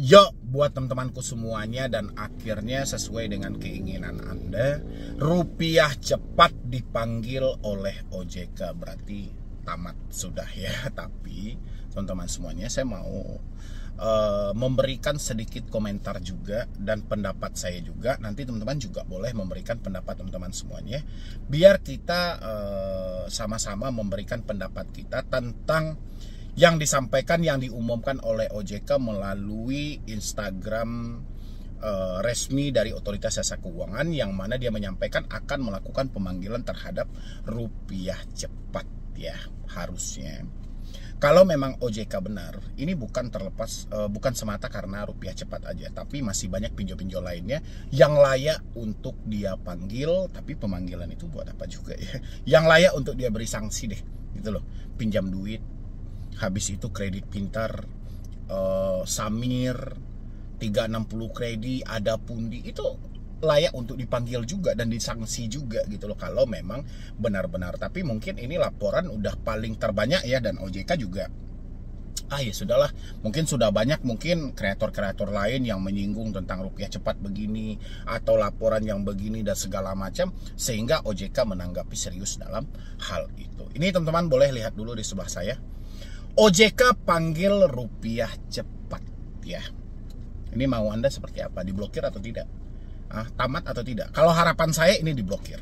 Yo, buat teman-temanku semuanya dan akhirnya sesuai dengan keinginan Anda, rupiah cepat dipanggil oleh OJK, berarti tamat sudah ya. Tapi teman-teman semuanya, saya mau memberikan sedikit komentar juga dan pendapat saya juga. Nanti teman-teman juga boleh memberikan pendapat teman-teman semuanya, biar kita sama-sama memberikan pendapat kita tentang yang disampaikan, yang diumumkan oleh OJK melalui Instagram resmi dari Otoritas Jasa Keuangan, yang mana dia menyampaikan akan melakukan pemanggilan terhadap rupiah cepat ya. Harusnya kalau memang OJK benar, ini bukan terlepas bukan semata karena rupiah cepat aja, tapi masih banyak pinjol-pinjol lainnya yang layak untuk dia panggil. Tapi pemanggilan itu buat apa juga ya? Yang layak untuk dia beri sanksi deh, gitu loh. Pinjam duit, habis itu kredit pintar, Samir 360 kredit, ada pundi, itu layak untuk dipanggil juga dan disanksi juga gitu loh, kalau memang benar-benar. Tapi mungkin ini laporan udah paling terbanyak ya, dan OJK juga ya sudahlah, mungkin sudah banyak mungkin kreator-kreator lain yang menyinggung tentang rupiah cepat begini atau laporan yang begini dan segala macam, sehingga OJK menanggapi serius dalam hal itu. Ini teman-teman boleh lihat dulu di sebelah saya, OJK panggil rupiah cepat ya. Ini mau Anda seperti apa? Diblokir atau tidak? Tamat atau tidak? Kalau harapan saya ini diblokir.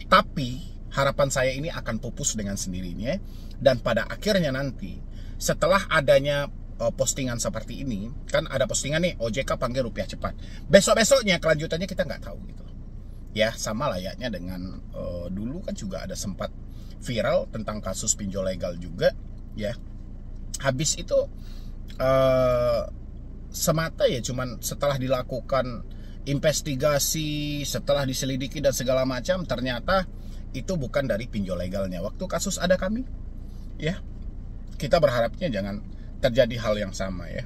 Tapi harapan saya ini akan pupus dengan sendirinya. Dan pada akhirnya nanti, setelah adanya postingan seperti ini, kan ada postingan nih, OJK panggil rupiah cepat. Besok-besoknya kelanjutannya kita nggak tahu gitu. Ya, sama layaknya dengan dulu kan juga ada sempat viral tentang kasus pinjol legal juga ya. Habis itu semata ya, cuman setelah dilakukan investigasi, setelah diselidiki dan segala macam, ternyata itu bukan dari pinjol legalnya. Waktu kasus ada kami ya, kita berharapnya jangan terjadi hal yang sama ya.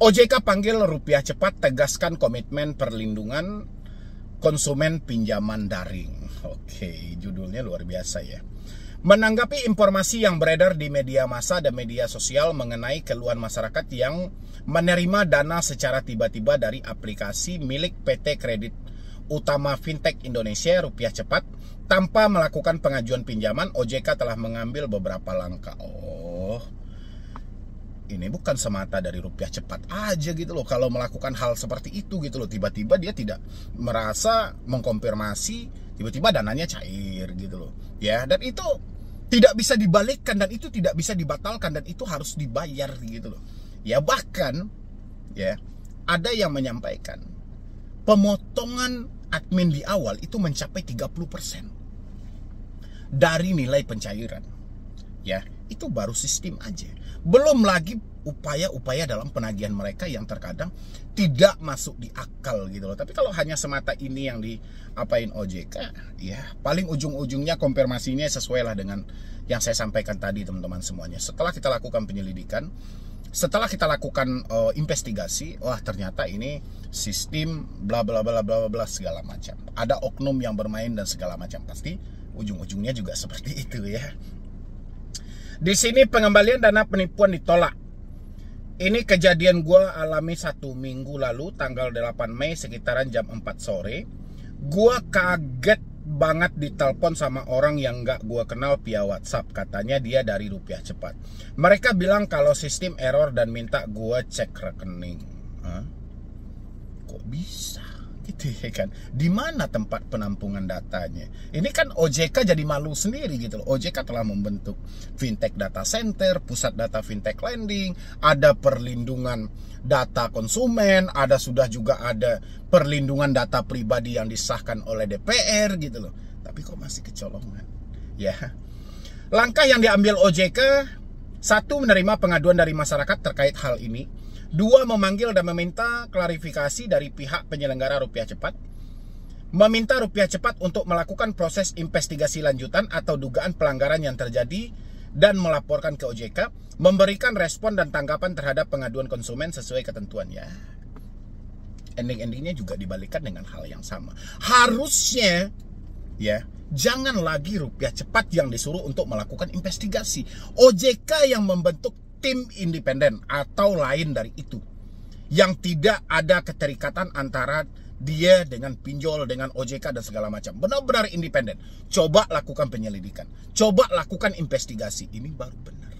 OJK panggil rupiah cepat, tegaskan komitmen perlindungan konsumen pinjaman daring. Oke, judulnya luar biasa ya. Menanggapi informasi yang beredar di media massa dan media sosial mengenai keluhan masyarakat yang menerima dana secara tiba-tiba dari aplikasi milik PT Kredit Utama Fintech Indonesia Rupiah Cepat tanpa melakukan pengajuan pinjaman, OJK telah mengambil beberapa langkah. Ini bukan semata dari rupiah cepat aja gitu loh, kalau melakukan hal seperti itu gitu loh. Tiba-tiba dia tidak merasa mengkonfirmasi, tiba-tiba dananya cair gitu loh ya. Dan itu tidak bisa dibalikkan, dan itu tidak bisa dibatalkan, dan itu harus dibayar gitu loh ya. Bahkan ya, ada yang menyampaikan pemotongan admin di awal itu mencapai 30% dari nilai pencairan ya. Itu baru sistem aja, belum lagi upaya-upaya dalam penagihan mereka yang terkadang tidak masuk di akal gitu loh. Tapi kalau hanya semata ini yang diapain OJK, ya paling ujung-ujungnya konfirmasinya sesuai lah dengan yang saya sampaikan tadi teman-teman semuanya. Setelah kita lakukan penyelidikan, setelah kita lakukan investigasi, wah ternyata ini sistem bla bla bla bla bla segala macam. Ada oknum yang bermain dan segala macam, pasti ujung-ujungnya juga seperti itu ya. Di sini pengembalian dana penipuan ditolak. Ini kejadian gue alami 1 minggu lalu, tanggal 8 Mei sekitaran jam 4 sore. Gue kaget banget ditelepon sama orang yang gak gue kenal via WhatsApp. Katanya dia dari rupiah cepat. Mereka bilang kalau sistem error dan minta gue cek rekening. Kok bisa? Gitu ya kan? Di mana tempat penampungan datanya? Ini kan OJK jadi malu sendiri gitu loh. OJK telah membentuk Fintech Data Center, Pusat Data Fintech Lending, ada perlindungan data konsumen, sudah juga ada perlindungan data pribadi yang disahkan oleh DPR gitu loh. Tapi kok masih kecolongan? Ya. Langkah yang diambil OJK, 1, menerima pengaduan dari masyarakat terkait hal ini. 2, memanggil dan meminta klarifikasi dari pihak penyelenggara rupiah cepat. Meminta rupiah cepat untuk melakukan proses investigasi lanjutan atau dugaan pelanggaran yang terjadi dan melaporkan ke OJK. Memberikan respon dan tanggapan terhadap pengaduan konsumen sesuai ketentuan ya. Ending-endingnya juga dibalikkan dengan hal yang sama. Harusnya ya, jangan lagi rupiah cepat yang disuruh untuk melakukan investigasi. OJK yang membentuk tim independen atau lain dari itu yang tidak ada keterikatan antara dia dengan pinjol, dengan OJK dan segala macam. Benar-benar independen. Coba lakukan penyelidikan, coba lakukan investigasi, ini baru benar.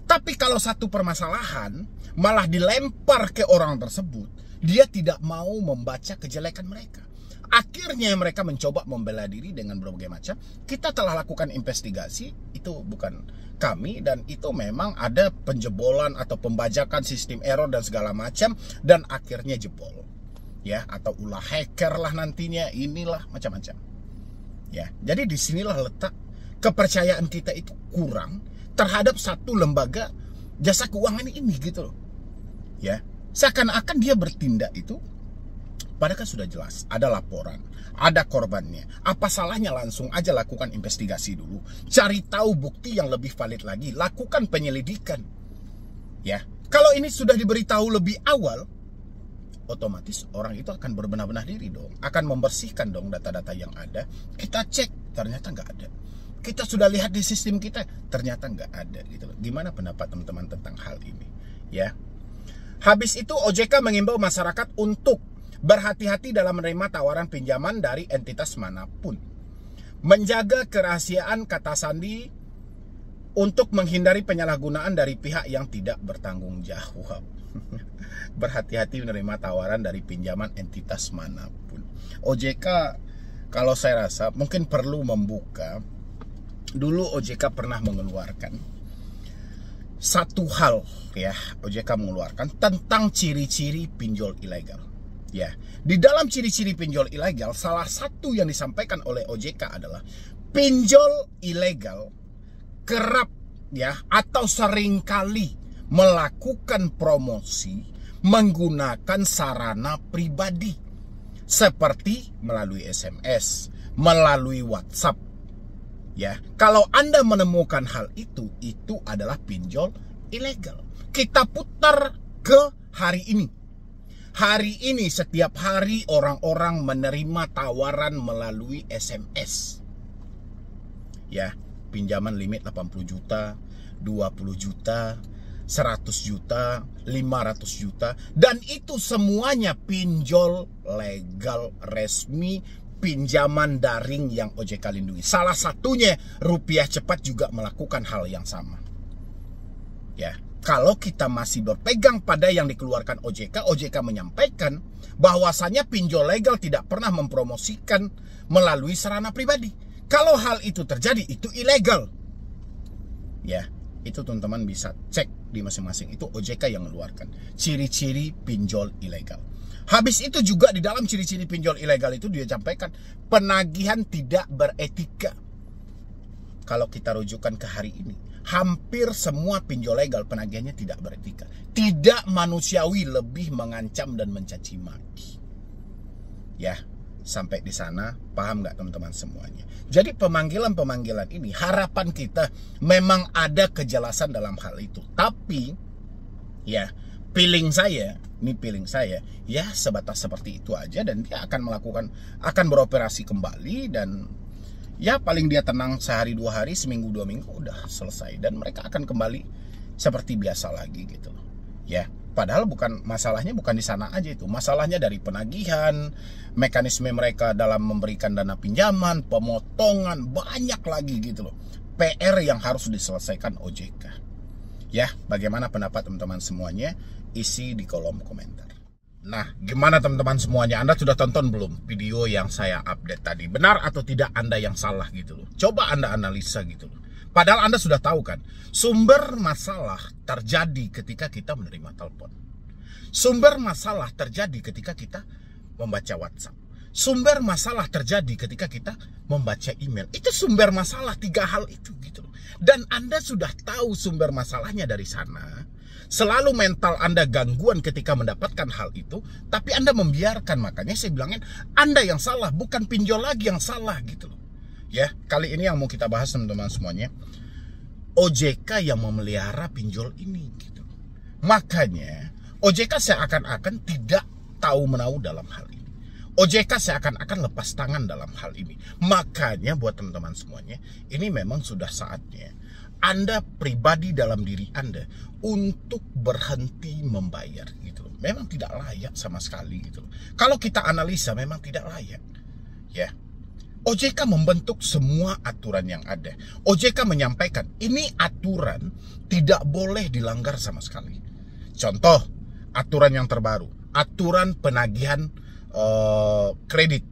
Tapi kalau satu permasalahan malah dilempar ke orang tersebut, dia tidak mau membaca kejelekan mereka. Akhirnya mereka mencoba membela diri dengan berbagai macam. Kita telah lakukan investigasi, itu bukan kami, dan itu memang ada penjebolan atau pembajakan sistem error dan segala macam, dan akhirnya jebol. Ya, atau ulah hacker lah nantinya, inilah macam-macam. Ya, jadi disinilah letak kepercayaan kita itu kurang terhadap satu lembaga jasa keuangan ini gitu loh. Ya, seakan-akan dia bertindak itu padahal kan sudah jelas, ada laporan, ada korbannya. Apa salahnya langsung aja lakukan investigasi dulu, cari tahu bukti yang lebih valid lagi, lakukan penyelidikan. Ya, kalau ini sudah diberitahu lebih awal, otomatis orang itu akan berbenah-benah diri dong, akan membersihkan dong data-data yang ada. Kita cek, ternyata nggak ada. Kita sudah lihat di sistem kita, ternyata nggak ada gitu loh. Gimana pendapat teman-teman tentang hal ini? Ya, habis itu OJK mengimbau masyarakat untuk berhati-hati dalam menerima tawaran pinjaman dari entitas manapun. Menjaga kerahasiaan kata sandi untuk menghindari penyalahgunaan dari pihak yang tidak bertanggung jawab. Berhati-hati menerima tawaran dari pinjaman entitas manapun. OJK, kalau saya rasa mungkin perlu membuka. Dulu OJK pernah mengeluarkan satu hal, ya, OJK mengeluarkan tentang ciri-ciri pinjol ilegal. Ya, di dalam ciri-ciri pinjol ilegal, salah satu yang disampaikan oleh OJK adalah pinjol ilegal kerap, ya, atau seringkali melakukan promosi menggunakan sarana pribadi seperti melalui SMS, melalui WhatsApp. Ya, kalau Anda menemukan hal itu adalah pinjol ilegal. Kita putar ke hari ini. Hari ini setiap hari orang-orang menerima tawaran melalui SMS. Ya, pinjaman limit 80 juta, 20 juta, 100 juta, 500 juta. Dan itu semuanya pinjol legal resmi, pinjaman daring yang OJK lindungi. Salah satunya Rupiah Cepat juga melakukan hal yang sama. Ya. Kalau kita masih berpegang pada yang dikeluarkan OJK, OJK menyampaikan bahwasanya pinjol legal tidak pernah mempromosikan melalui sarana pribadi. Kalau hal itu terjadi, itu ilegal. Ya, itu teman-teman bisa cek di masing-masing. Itu OJK yang mengeluarkan ciri-ciri pinjol ilegal. Habis itu juga di dalam ciri-ciri pinjol ilegal itu dia sampaikan penagihan tidak beretika. Kalau kita rujukan ke hari ini, hampir semua pinjol legal penagihannya tidak beretika, tidak manusiawi, lebih mengancam dan mencaci maki. Ya, sampai di sana paham nggak teman-teman semuanya? Jadi pemanggilan ini harapan kita memang ada kejelasan dalam hal itu. Tapi ya, feeling saya, ya sebatas seperti itu aja, dan dia akan beroperasi kembali, dan ya paling dia tenang sehari 2 hari, seminggu 2 minggu udah selesai, dan mereka akan kembali seperti biasa lagi gitu loh. Ya, padahal masalahnya bukan di sana aja itu. Masalahnya dari penagihan, mekanisme mereka dalam memberikan dana pinjaman, pemotongan, banyak lagi gitu loh. PR yang harus diselesaikan OJK. Ya, bagaimana pendapat teman-teman semuanya? Isi di kolom komentar. Nah, gimana teman-teman semuanya? Anda sudah tonton belum video yang saya update tadi? Benar atau tidak Anda yang salah gitu loh? Coba Anda analisa gitu loh. Padahal Anda sudah tahu kan, sumber masalah terjadi ketika kita menerima telepon. Sumber masalah terjadi ketika kita membaca WhatsApp. Sumber masalah terjadi ketika kita membaca email. Itu sumber masalah, 3 hal itu gitu loh. Dan Anda sudah tahu sumber masalahnya dari sana. Selalu mental Anda gangguan ketika mendapatkan hal itu, tapi Anda membiarkan. Makanya saya bilangin, Anda yang salah, bukan pinjol lagi yang salah gitu loh. Ya, kali ini yang mau kita bahas teman-teman semuanya, OJK yang memelihara pinjol ini gitu. Makanya OJK seakan-akan tidak tahu menahu dalam hal ini. OJK seakan-akan lepas tangan dalam hal ini. Makanya buat teman-teman semuanya, ini memang sudah saatnya Anda pribadi dalam diri Anda untuk berhenti membayar gitu loh. memang tidak layak sama sekali gitu loh. Kalau kita analisa memang tidak layak. Ya. OJK membentuk semua aturan yang ada. OJK menyampaikan ini aturan tidak boleh dilanggar sama sekali. Contoh, aturan yang terbaru, aturan penagihan kredit.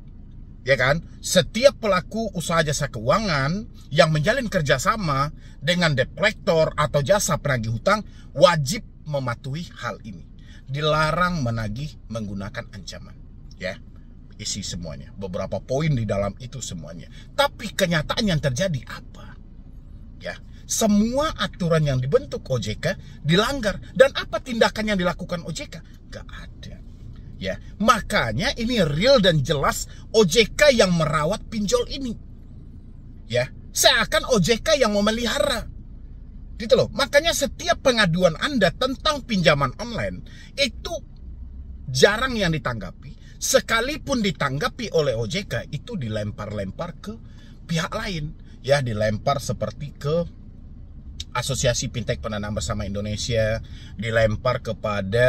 Ya kan? Setiap pelaku usaha jasa keuangan yang menjalin kerjasama dengan debt collector atau jasa penagih hutang wajib mematuhi hal ini. Dilarang menagih menggunakan ancaman. Ya, isi semuanya. Beberapa poin di dalam itu semuanya. Tapi kenyataan yang terjadi apa? Ya, semua aturan yang dibentuk OJK dilanggar. Dan apa tindakan yang dilakukan OJK? Gak ada. Ya, makanya ini real dan jelas OJK yang merawat pinjol ini. Ya, seakan OJK yang memelihara. Gitu loh. Makanya setiap pengaduan Anda tentang pinjaman online itu jarang yang ditanggapi. Sekalipun ditanggapi oleh OJK itu dilempar-lempar ke pihak lain. Ya, dilempar seperti ke Asosiasi Fintech Pendanaan Bersama Indonesia, dilempar kepada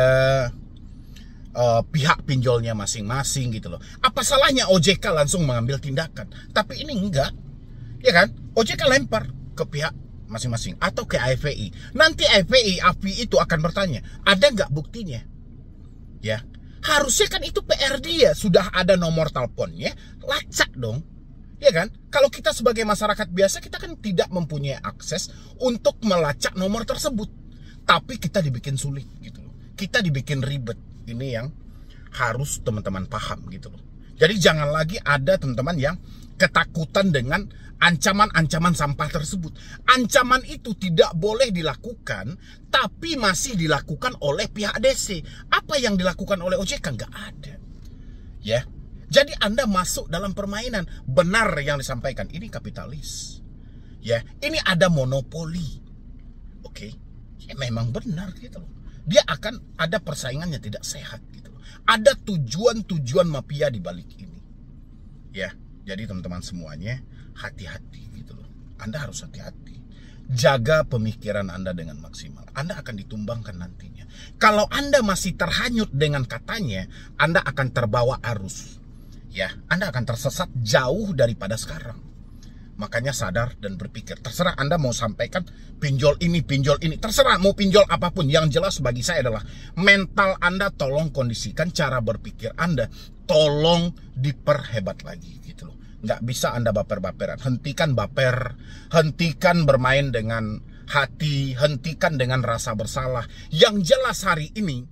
pihak pinjolnya masing-masing gitu loh. Apa salahnya OJK langsung mengambil tindakan? Tapi ini enggak, ya kan? OJK lempar ke pihak masing-masing atau ke AFI. Nanti AFI itu akan bertanya, ada nggak buktinya? Ya, harusnya kan itu PR dia, sudah ada nomor teleponnya, lacak dong. Ya kan? Kalau kita sebagai masyarakat biasa, kita kan tidak mempunyai akses untuk melacak nomor tersebut. Tapi kita dibikin sulit gitu loh. Kita dibikin ribet. Ini yang harus teman-teman paham gitu loh. Jadi jangan lagi ada teman-teman yang ketakutan dengan ancaman-ancaman sampah tersebut. Ancaman itu tidak boleh dilakukan, tapi masih dilakukan oleh pihak DC. Apa yang dilakukan oleh OJK? Nggak ada. Ya. Jadi Anda masuk dalam permainan. Benar yang disampaikan, ini kapitalis. Ya, ini ada monopoli. Oke. Ya memang benar gitu loh. Dia akan ada persaingan yang tidak sehat gitu loh. Ada tujuan-tujuan mafia di balik ini. Ya, jadi teman-teman semuanya hati-hati gitu loh. Anda harus hati-hati. Jaga pemikiran Anda dengan maksimal. Anda akan ditumbangkan nantinya. Kalau Anda masih terhanyut dengan katanya, Anda akan terbawa arus. Ya, Anda akan tersesat jauh daripada sekarang. Makanya sadar dan berpikir. Terserah Anda mau sampaikan pinjol ini, terserah mau pinjol apapun. Yang jelas bagi saya adalah mental Anda tolong kondisikan, cara berpikir Anda tolong diperhebat lagi gitu loh. Nggak bisa Anda baper-baperan. Hentikan baper, hentikan bermain dengan hati, hentikan dengan rasa bersalah. Yang jelas hari ini,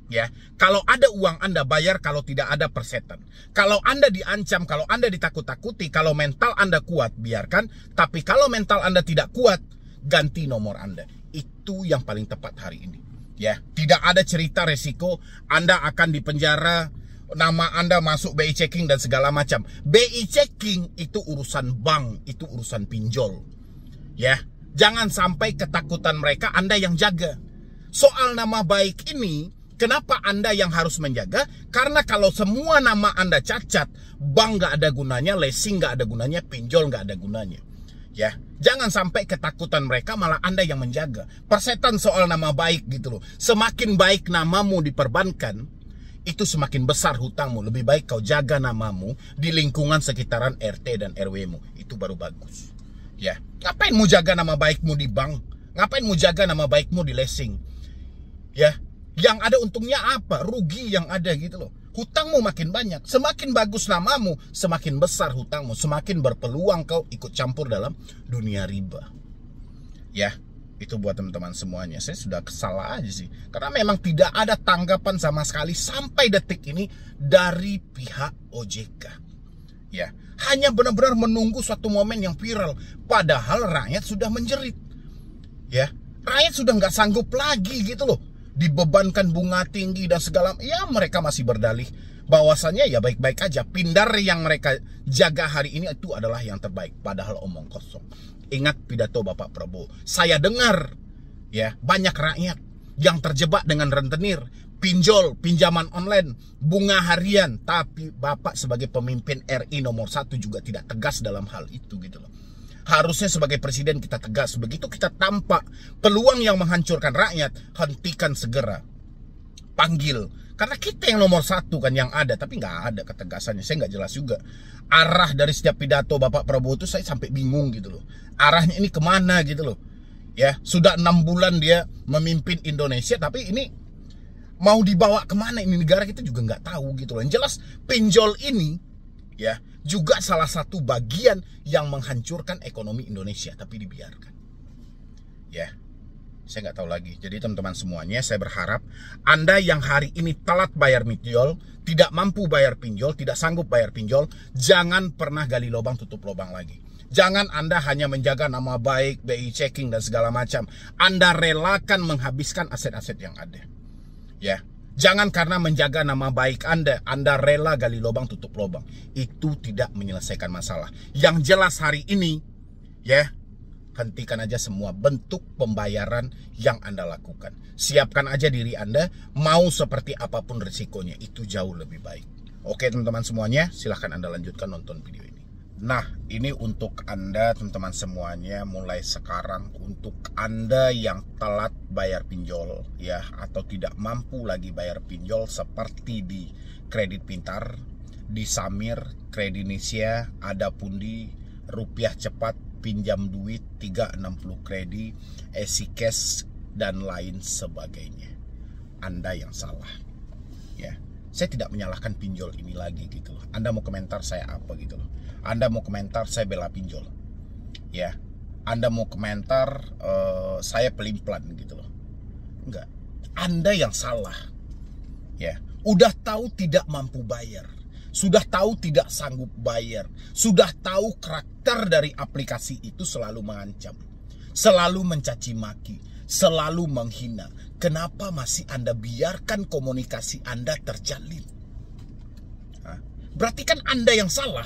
ya, kalau ada uang Anda bayar, kalau tidak ada persetan. Kalau Anda diancam, kalau Anda ditakut-takuti, kalau mental Anda kuat, biarkan. Tapi kalau mental Anda tidak kuat, ganti nomor Anda. Itu yang paling tepat hari ini. Ya, tidak ada cerita resiko Anda akan dipenjara, nama Anda masuk BI checking dan segala macam. BI checking itu urusan bank, itu urusan pinjol. Ya, jangan sampai ketakutan mereka Anda yang jaga. Soal nama baik ini, kenapa Anda yang harus menjaga? Karena kalau semua nama Anda cacat, bank nggak ada gunanya, leasing nggak ada gunanya, pinjol nggak ada gunanya. Ya, jangan sampai ketakutan mereka malah Anda yang menjaga. Persetan soal nama baik gitu loh. Semakin baik namamu diperbankan, itu semakin besar hutangmu. Lebih baik kau jaga namamu di lingkungan sekitaran RT dan RW-mu. Itu baru bagus. Ya, ngapain mau jaga nama baikmu di bank? Ngapain mau jaga nama baikmu di leasing? Ya, yang ada untungnya apa? Rugi yang ada gitu loh. Hutangmu makin banyak. Semakin bagus namamu, semakin besar hutangmu. Semakin berpeluang kau ikut campur dalam dunia riba. Ya, itu buat teman-teman semuanya. Saya sudah kesal aja sih. Karena memang tidak ada tanggapan sama sekali sampai detik ini dari pihak OJK. Ya, hanya benar-benar menunggu suatu momen yang viral. Padahal rakyat sudah menjerit. Ya, rakyat sudah nggak sanggup lagi gitu loh. Dibebankan bunga tinggi dan segala, ya mereka masih berdalih bahwasannya ya baik-baik aja. Pindar yang mereka jaga hari ini itu adalah yang terbaik, padahal omong kosong. Ingat pidato Bapak Prabowo. Saya dengar ya banyak rakyat yang terjebak dengan rentenir, pinjol, pinjaman online, bunga harian, tapi Bapak sebagai pemimpin RI nomor 1 juga tidak tegas dalam hal itu gitu loh. Harusnya sebagai presiden kita tegas. Begitu kita tampak peluang yang menghancurkan rakyat, hentikan segera. panggil. Karena kita yang nomor satu kan yang ada, tapi nggak ada ketegasannya. Saya nggak jelas juga arah dari setiap pidato Bapak Prabowo itu, saya sampai bingung gitu loh. Arahnya ini kemana gitu loh. Ya, sudah 6 bulan dia memimpin Indonesia, tapi ini mau dibawa kemana ini negara kita juga nggak tahu gitu loh. Yang jelas pinjol ini ya juga salah satu bagian yang menghancurkan ekonomi Indonesia, tapi dibiarkan. Ya, saya nggak tahu lagi. Jadi teman-teman semuanya, saya berharap Anda yang hari ini telat bayar pinjol, tidak mampu bayar pinjol, tidak sanggup bayar pinjol, jangan pernah gali lubang tutup lubang lagi. Jangan Anda hanya menjaga nama baik, BI checking dan segala macam. Anda relakan menghabiskan aset-aset yang ada. Ya, jangan karena menjaga nama baik Anda rela gali lubang tutup lubang. Itu tidak menyelesaikan masalah. Yang jelas hari ini, ya, hentikan aja semua bentuk pembayaran yang Anda lakukan. Siapkan aja diri Anda, mau seperti apapun risikonya, itu jauh lebih baik. Oke teman-teman semuanya, silahkan Anda lanjutkan nonton video ini. Nah, ini untuk Anda teman-teman semuanya, mulai sekarang untuk Anda yang telat bayar pinjol ya, atau tidak mampu lagi bayar pinjol seperti di Kredit Pintar, di Samir, Kredinisia, ada Pundi, Rupiah Cepat, Pinjam Duit, 360 Kredi, EasyCash dan lain sebagainya. Anda yang salah. Ya. Saya tidak menyalahkan pinjol ini lagi gitu loh. Anda mau komentar saya apa gitu loh. Anda mau komentar saya bela pinjol. Ya. Anda mau komentar saya pelin-pelan gitu loh. Enggak. Anda yang salah. Ya. Udah tahu tidak mampu bayar. Sudah tahu tidak sanggup bayar. Sudah tahu karakter dari aplikasi itu selalu mengancam. Selalu mencaci maki. Selalu menghina. Kenapa masih Anda biarkan komunikasi Anda terjalin? Berarti kan Anda yang salah.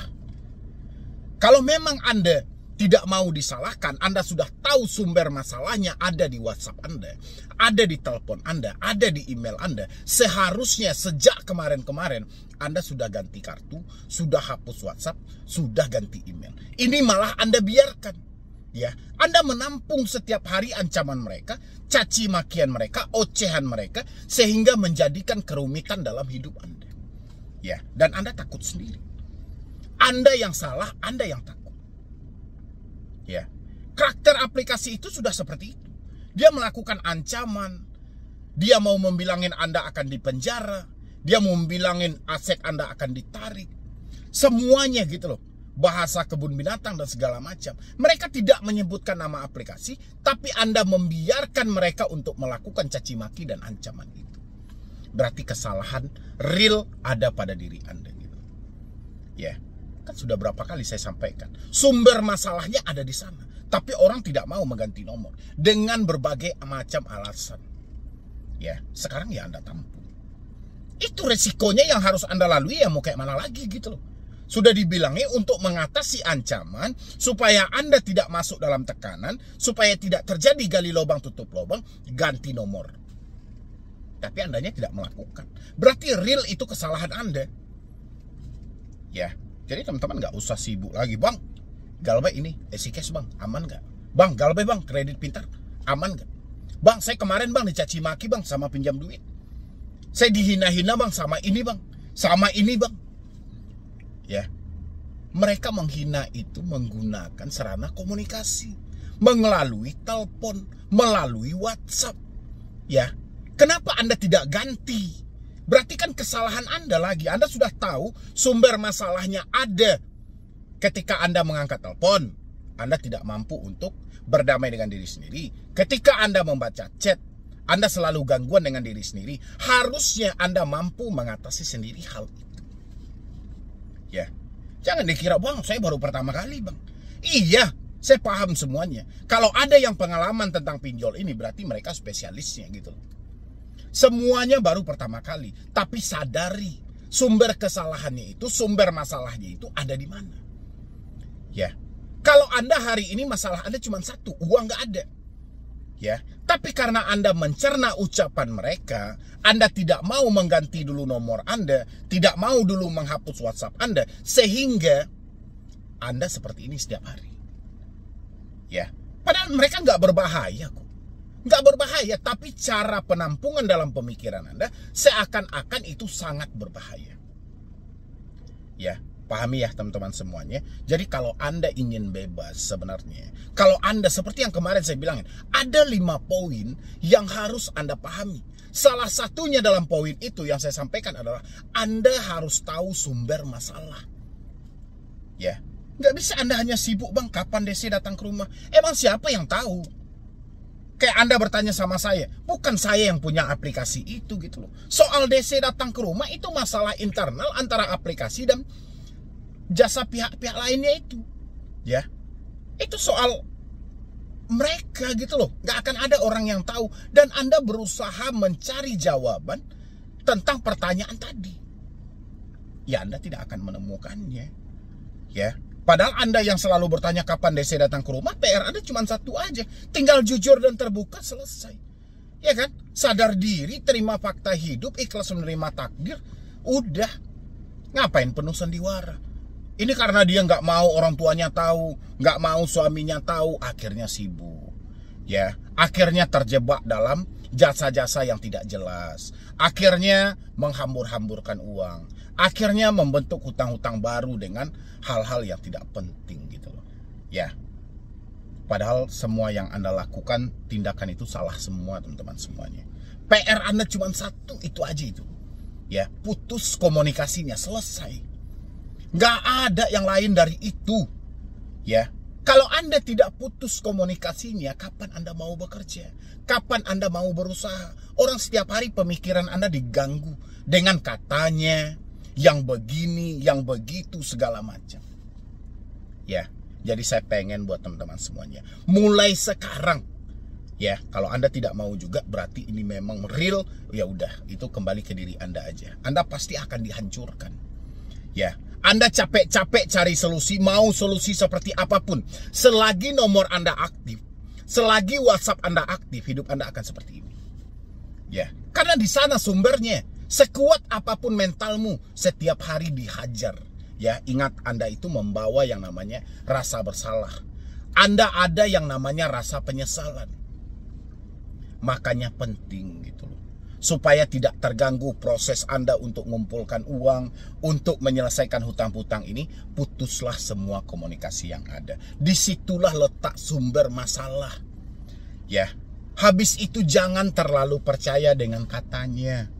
Kalau memang Anda tidak mau disalahkan, Anda sudah tahu sumber masalahnya ada di WhatsApp Anda, ada di telepon Anda, ada di email Anda. Seharusnya sejak kemarin-kemarin Anda sudah ganti kartu, sudah hapus WhatsApp, sudah ganti email. Ini malah Anda biarkan. Ya, Anda menampung setiap hari ancaman mereka, caci makian mereka, ocehan mereka, sehingga menjadikan kerumitan dalam hidup Anda. Ya, dan Anda takut sendiri. Anda yang salah, Anda yang takut. Ya, karakter aplikasi itu sudah seperti itu. Dia melakukan ancaman, dia mau membilangin Anda akan dipenjara, dia mau membilangin aset Anda akan ditarik. Semuanya gitu loh. Bahasa kebun binatang dan segala macam. Mereka tidak menyebutkan nama aplikasi, tapi Anda membiarkan mereka untuk melakukan caci maki dan ancaman itu. Berarti kesalahan real ada pada diri Anda gitu. Ya, kan sudah berapa kali saya sampaikan. Sumber masalahnya ada di sana, tapi orang tidak mau mengganti nomor dengan berbagai macam alasan. Ya, sekarang ya Anda tampung. Itu resikonya yang harus Anda lalui, ya mau kayak mana lagi gitu loh. Sudah dibilangnya untuk mengatasi ancaman, supaya Anda tidak masuk dalam tekanan, supaya tidak terjadi gali lubang tutup lubang, ganti nomor. Tapi Andanya tidak melakukan. Berarti real itu kesalahan Anda. Ya, jadi teman-teman nggak usah sibuk lagi. Bang, Galbay ini, EasyCash bang, aman nggak? Bang, Galbay bang, Kredit Pintar, aman nggak? Bang, saya kemarin bang dicaci maki bang sama pinjam duit. Saya dihina-hina bang sama ini bang, sama ini bang. Ya, mereka menghina itu menggunakan sarana komunikasi, melalui telepon, melalui WhatsApp. Ya, kenapa Anda tidak ganti? Berarti kan kesalahan Anda lagi. Anda sudah tahu sumber masalahnya ada. Ketika Anda mengangkat telepon, Anda tidak mampu untuk berdamai dengan diri sendiri. Ketika Anda membaca chat, Anda selalu gangguan dengan diri sendiri. Harusnya Anda mampu mengatasi sendiri hal itu. Ya, jangan dikira bang, saya baru pertama kali bang. Iya, saya paham semuanya. Kalau ada yang pengalaman tentang pinjol ini, berarti mereka spesialisnya gitu. Semuanya baru pertama kali, tapi sadari sumber kesalahannya itu, sumber masalahnya itu ada di mana. Ya, kalau Anda hari ini masalah Anda cuma satu, uang nggak ada. Ya, tapi karena Anda mencerna ucapan mereka, Anda tidak mau mengganti dulu nomor Anda, tidak mau dulu menghapus WhatsApp Anda, sehingga Anda seperti ini setiap hari. Ya, padahal mereka nggak berbahaya kok. nggak berbahaya, tapi cara penampungan dalam pemikiran Anda seakan-akan itu sangat berbahaya. Ya, pahami ya teman-teman semuanya. Jadi kalau Anda ingin bebas sebenarnya, kalau Anda seperti yang kemarin saya bilangin, ada 5 poin yang harus Anda pahami. Salah satunya dalam poin itu yang saya sampaikan adalah Anda harus tahu sumber masalah. Ya, nggak bisa Anda hanya sibuk, bang, kapan DC datang ke rumah. Emang siapa yang tahu? Kayak Anda bertanya sama saya, bukan saya yang punya aplikasi itu gitu loh. Soal DC datang ke rumah itu masalah internal antara aplikasi dan jasa pihak-pihak lainnya itu. Ya, itu soal mereka gitu loh. Nggak akan ada orang yang tahu. Dan Anda berusaha mencari jawaban tentang pertanyaan tadi. Ya, Anda tidak akan menemukannya. Ya, padahal Anda yang selalu bertanya kapan DC datang ke rumah, PR Anda cuma satu aja. Tinggal jujur dan terbuka, selesai. Ya kan? Sadar diri, terima fakta hidup, ikhlas menerima takdir. Udah. Ngapain penuh sandiwara? Ini karena dia nggak mau orang tuanya tahu, nggak mau suaminya tahu, akhirnya sibuk. Ya, akhirnya terjebak dalam jasa-jasa yang tidak jelas. Akhirnya menghambur-hamburkan uang. Akhirnya membentuk hutang-hutang baru dengan hal-hal yang tidak penting gitu loh. Ya. Padahal semua yang Anda lakukan, tindakan itu salah semua teman-teman semuanya. PR Anda cuma satu, itu aja itu. Ya, putus komunikasinya, selesai. Nggak ada yang lain dari itu. Ya, kalau Anda tidak putus komunikasinya, kapan Anda mau bekerja? Kapan Anda mau berusaha? Orang setiap hari pemikiran Anda diganggu dengan katanya yang begini, yang begitu, segala macam. Ya, jadi saya pengen buat teman-teman semuanya, mulai sekarang, ya, kalau Anda tidak mau juga berarti ini memang real, ya udah, itu kembali ke diri Anda aja. Anda pasti akan dihancurkan. Ya, Anda capek-capek cari solusi, mau solusi seperti apapun, selagi nomor Anda aktif, selagi WhatsApp Anda aktif, hidup Anda akan seperti ini. Ya, karena di sana sumbernya. Sekuat apapun mentalmu, setiap hari dihajar. Ya, ingat, Anda itu membawa yang namanya rasa bersalah. Anda ada yang namanya rasa penyesalan. Makanya penting gitu loh, supaya tidak terganggu proses Anda untuk mengumpulkan uang, untuk menyelesaikan hutang-hutang ini, putuslah semua komunikasi yang ada. Disitulah letak sumber masalah. Ya, habis itu jangan terlalu percaya dengan katanya.